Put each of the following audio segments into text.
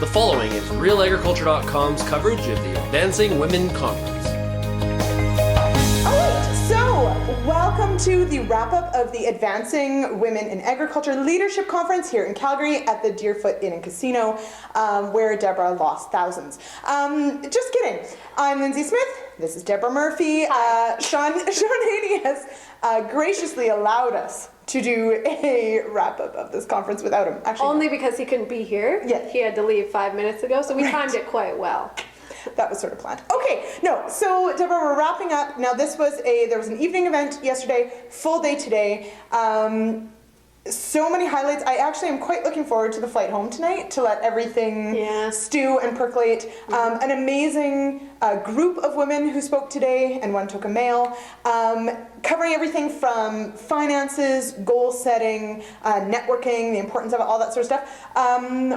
The following is RealAgriculture.com's coverage of the Advancing Women Conference. Alright, so welcome to the wrap-up of the Advancing Women in Agriculture Leadership Conference here in Calgary at the Deerfoot Inn and Casino, where Debra lost thousands. Just kidding. I'm Lyndsey Smith. This is Debra Murphy. Sean Haney has graciously allowed us to do a wrap-up of this conference without him. Actually, only because he couldn't be here. Yeah. He had to leave 5 minutes ago, so we timed it quite well. That was sort of planned. Okay, no, so Debra, we're wrapping up. Now there was an evening event yesterday, full day today. So many highlights. I actually am quite looking forward to the flight home tonight to let everything stew and percolate. An amazing group of women who spoke today, and one took a male, covering everything from finances, goal setting, networking, the importance of it, all that sort of stuff.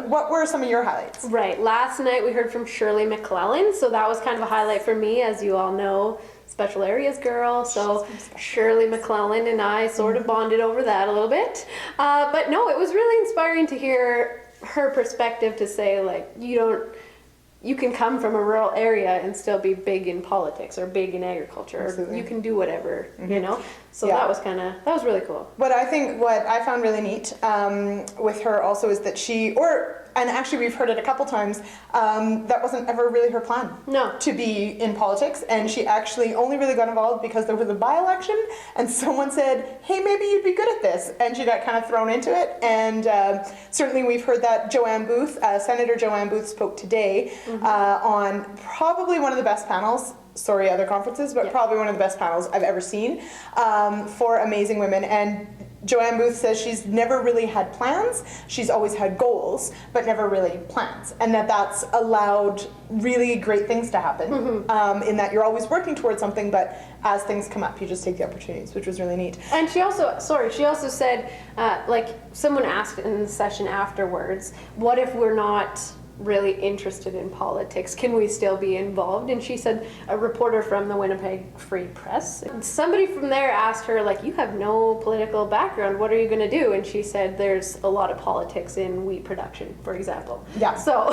What were some of your highlights? Right, last night we heard from Shirley McClellan, so that was kind of a highlight for me, as you all know. Special areas girl, so Shirley McClellan and I sort of bonded over that a little bit. But no, it was really inspiring to hear her perspective to say, like, you can come from a rural area and still be big in politics or big in agriculture. Absolutely. Or you can do whatever, you know? So that was really cool. What I found really neat with her also is that and actually we've heard it a couple times, that wasn't ever really her plan. No. To be in politics, and she actually only really got involved because there was a by-election and someone said, hey, maybe you'd be good at this, and she got kind of thrown into it. And certainly we've heard that Senator Joanne Booth spoke today on probably one of the best panels, sorry other conferences, but probably one of the best panels I've ever seen for amazing women. And Joanne Booth says she's never really had plans, she's always had goals, but never really plans. And that's allowed really great things to happen, in that you're always working towards something, but as things come up, you just take the opportunities, which was really neat. And she also said, like someone asked in the session afterwards, what if we're not really interested in politics, can we still be involved? And she said, a reporter from the Winnipeg Free Press, and somebody from there asked her, like, you have no political background, what are you going to do? And she said, there's a lot of politics in wheat production, for example. Yeah. So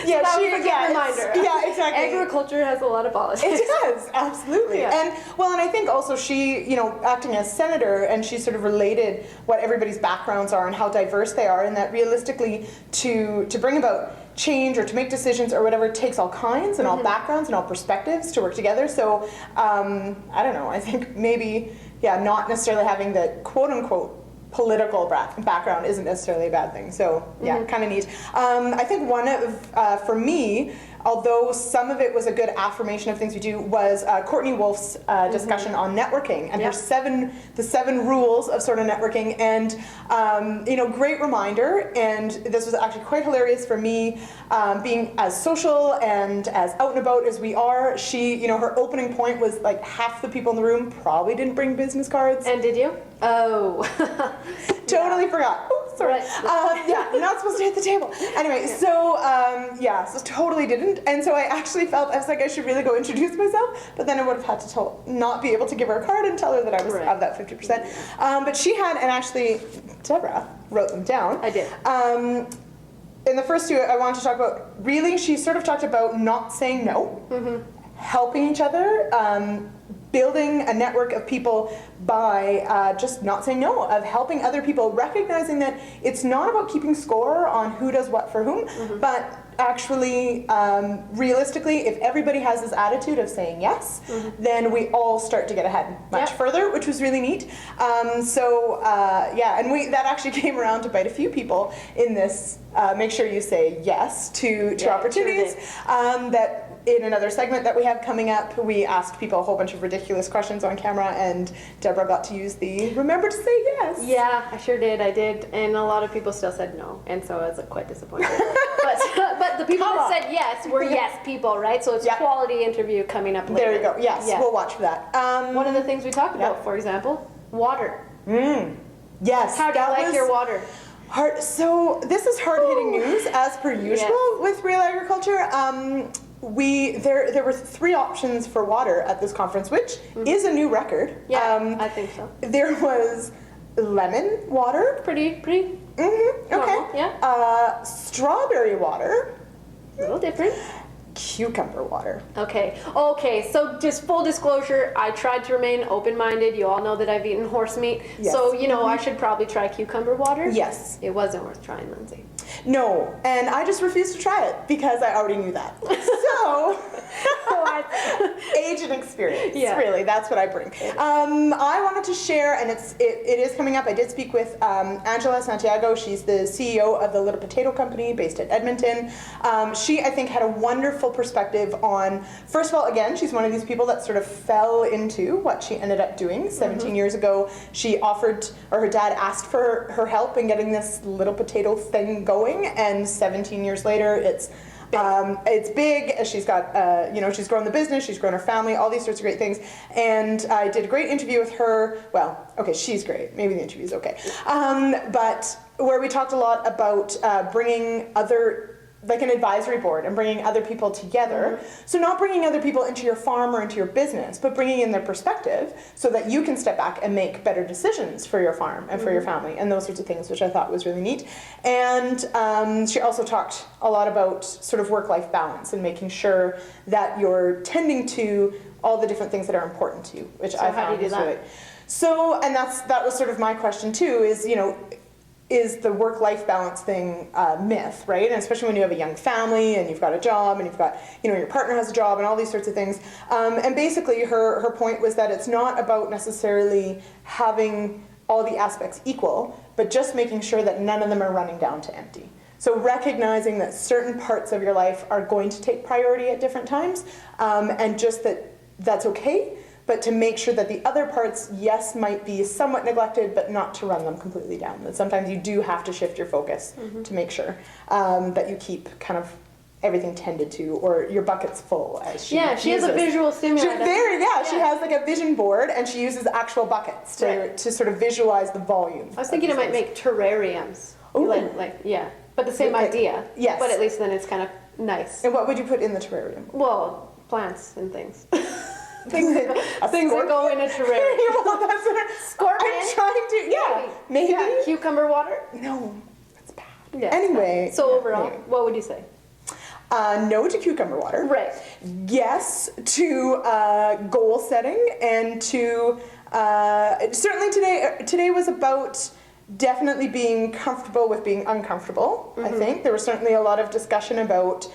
yeah, that was a good reminder. Yeah, exactly. Agriculture has a lot of politics. It does, absolutely. Yeah. And I think also she, acting as senator, and she sort of related what everybody's backgrounds are and how diverse they are, and that realistically to bring about change or to make decisions or whatever takes all kinds and all backgrounds and all perspectives to work together. So I don't know, I think maybe not necessarily having the quote unquote political background isn't necessarily a bad thing. So kind of neat. I think one of for me, although some of it was a good affirmation of things we do, was Courtney Wolf's discussion on networking and the seven rules of sort of networking, and great reminder. And this was actually quite hilarious for me, being as social and as out and about as we are. She, her opening point was like half the people in the room probably didn't bring business cards. And did you? Oh. Totally forgot. Oh, sorry. Right. You're not supposed to hit the table. Anyway, so totally didn't. And so I actually felt, I was like, I should really go introduce myself, but then I would have had to not be able to give her a card and tell her that I was of that 50%. But she had, and actually Debra wrote them down. I did. In the first two, I wanted to talk about, really, she sort of talked about not saying no, helping each other, building a network of people by just not saying no, of helping other people, recognizing that it's not about keeping score on who does what for whom, but actually, realistically, if everybody has this attitude of saying yes, then we all start to get ahead much further, which was really neat. And that actually came around to bite a few people in this, make sure you say yes to opportunities. Sure that in another segment that we have coming up, we asked people a whole bunch of ridiculous questions on camera, and Debra got to use the remember to say yes. Yeah, I sure did. I did, and a lot of people still said no, and so I was quite disappointed. but the people that said yes were yes people, right? So it's a quality interview coming up later. There you go. Yes, we'll watch for that. One of the things we talked about, for example, water. Yes. How do you like your water? So this is hard-hitting news, as per usual with Real Agriculture. There were 3 options for water at this conference, which is a new record. Yeah, I think so. There was lemon water. Pretty Okay. Normal, yeah. Strawberry water, A little different. cucumber water. Okay, so just full disclosure, I tried to remain open-minded. You all know that I've eaten horse meat. Yes. So, I should probably try cucumber water. Yes. It wasn't worth trying, Lyndsey. No, and I just refused to try it because I already knew that. So, age and experience, really, that's what I bring. I wanted to share, and it is coming up. I did speak with Angela Santiago. She's the CEO of the Little Potato Company based at Edmonton. She, I think, had a wonderful perspective on, first of all, again, she's one of these people that sort of fell into what she ended up doing 17 years ago. She offered, or her dad asked for her help in getting this little potato thing going, and 17 years later, it's big. She's got, she's grown the business, she's grown her family, all these sorts of great things. And I did a great interview with her. Well, okay, she's great. Maybe the interview's okay. But where we talked a lot about bringing like an advisory board and bringing other people together. So not bringing other people into your farm or into your business, but bringing in their perspective so that you can step back and make better decisions for your farm and for your family and those sorts of things, which I thought was really neat. And she also talked a lot about sort of work-life balance and making sure that you're tending to all the different things that are important to you, which I found was really. So, and that was sort of my question too, is the work-life balance thing myth, right? And especially when you have a young family and you've got a job and you've got, your partner has a job and all these sorts of things. And basically her point was that it's not about necessarily having all the aspects equal, but just making sure that none of them are running down to empty. So recognizing that certain parts of your life are going to take priority at different times, and just that's okay, but to make sure that the other parts, yes, might be somewhat neglected, but not to run them completely down. That sometimes you do have to shift your focus to make sure that you keep kind of everything tended to, or your bucket's full, as she has a visual stimulator. She has like a vision board, and she uses actual buckets to sort of visualize the volume. I was thinking it might make terrariums. But the same idea. Yes. But at least then it's kind of nice. And what would you put in the terrarium? Well, plants and things. Things that go in a terrarium. Well, that's what Scorpion. I'm trying to. Maybe. Yeah. Cucumber water. No, that's bad. Yeah, anyway. So overall, what would you say? No to cucumber water. Right. Yes to goal setting, and to certainly today was about definitely being comfortable with being uncomfortable. I think there was certainly a lot of discussion about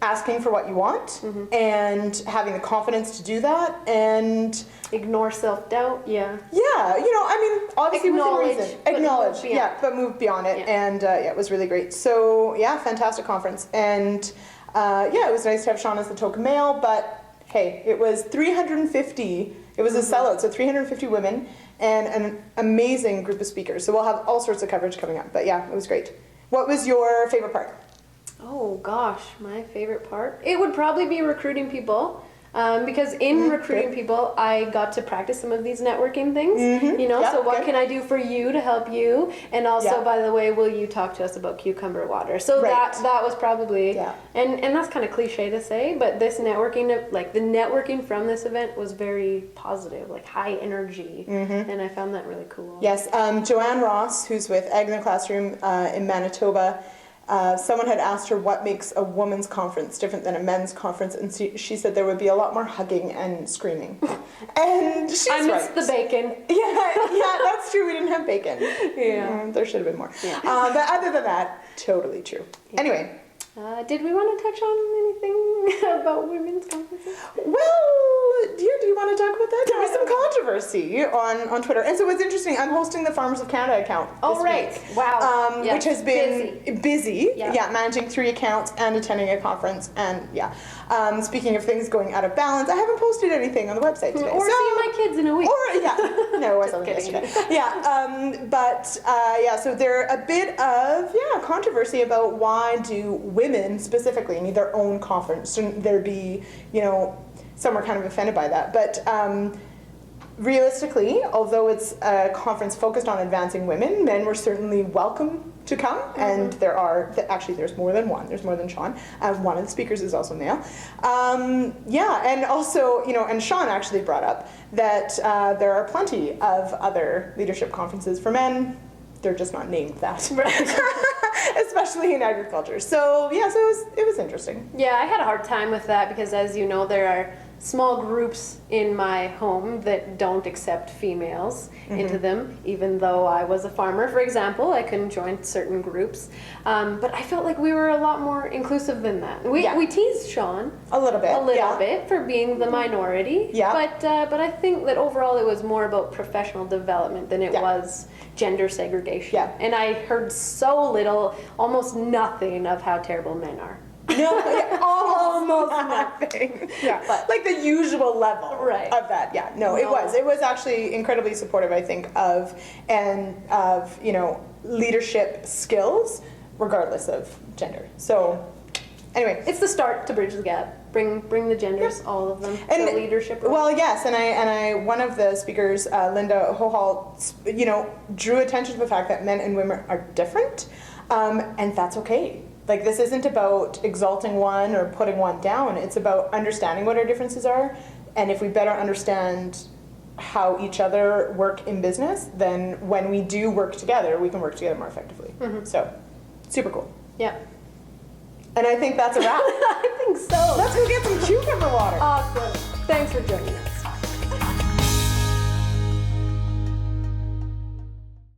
asking for what you want and having the confidence to do that, and ignore self-doubt. Obviously acknowledge, within reason. Acknowledge, but move beyond it. And it was really great. So fantastic conference, and it was nice to have Sean as the token male, but hey, it was 350. It was a sellout, so 350 women and an amazing group of speakers. So we'll have all sorts of coverage coming up, but it was great. What was your favorite part? Oh gosh, my favorite part? It would probably be recruiting people. Because in recruiting people, I got to practice some of these networking things. So what can I do for you to help you? And also, by the way, will you talk to us about cucumber water? So that was probably, and that's kind of cliche to say, but this networking, like the networking from this event was very positive, like high energy. And I found that really cool. Yes, Joanne Ross, who's with Ag in the Classroom in Manitoba, someone had asked her what makes a women's conference different than a men's conference, and she said there would be a lot more hugging and screaming. And she's I missed the bacon. Yeah, that's true. We didn't have bacon. There should have been more. But other than that, totally true. Anyway. Did we want to touch on anything about women's conferences? Well, do you want to talk about that? There was some controversy on Twitter. And so what's interesting, I'm hosting the Farmers of Canada account this week. Wow. Which has been busy. Managing 3 accounts and attending a conference. And speaking of things going out of balance, I haven't posted anything on the website today. Or seeing my kids in a week. No, I saw them yesterday. So there a bit of controversy about why do women specifically need their own conference. Shouldn't there be, some are kind of offended by that. But realistically, although it's a conference focused on advancing women, men were certainly welcome to come. And there's more than one. There's more than Sean. One of the speakers is also male. And also, and Sean actually brought up that there are plenty of other leadership conferences for men they're just not named that, especially in agriculture. So yeah, so it was interesting. Yeah, I had a hard time with that because, as you know, there are small groups in my home that don't accept females into them. Even though I was a farmer, for example, I couldn't join certain groups. But I felt like we were a lot more inclusive than that. We teased Sean A little bit for being the minority. Yeah. But I think that overall it was more about professional development than it was gender segregation. Yeah. And I heard so little, almost nothing of how terrible men are. No, almost nothing. Yeah, But- like the usual level Right. of that. Yeah, no, it was actually incredibly supportive, I think, of leadership skills, regardless of gender. So, anyway, It's the start to bridge the gap. Bring the genders, all of them, to leadership roles. well, yes, and I one of the speakers, Linda Hohal, drew attention to the fact that men and women are different, and that's okay. Like, this isn't about exalting one or putting one down. It's about understanding what our differences are, and if we better understand how each other work in business, then when we do work together, we can work together more effectively. So, super cool. Yeah. And I think that's a wrap. I think so. Let's go get some cucumber water. Awesome. Thanks for joining us.